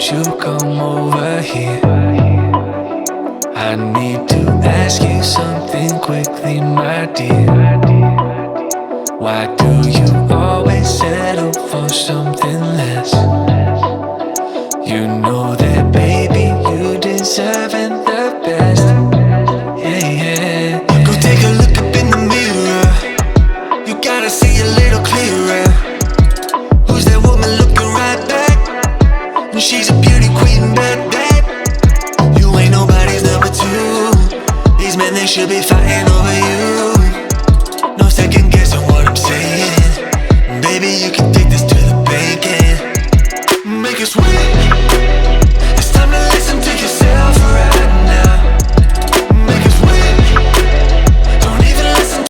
won't you come over here? I need to ask you something quickly, my dear. Why do you always settle for something less? You know that, baby, you deserving the best. Yeah, yeah. Go take a look up in the mirror. You gotta see a little clearer. Who's that woman looking right back? She's a beauty queen, bad. You ain't nobody's number two. These men, they should be fighting over you. No second guessing what I'm saying. Baby, you can take this to the bank and make it sweet.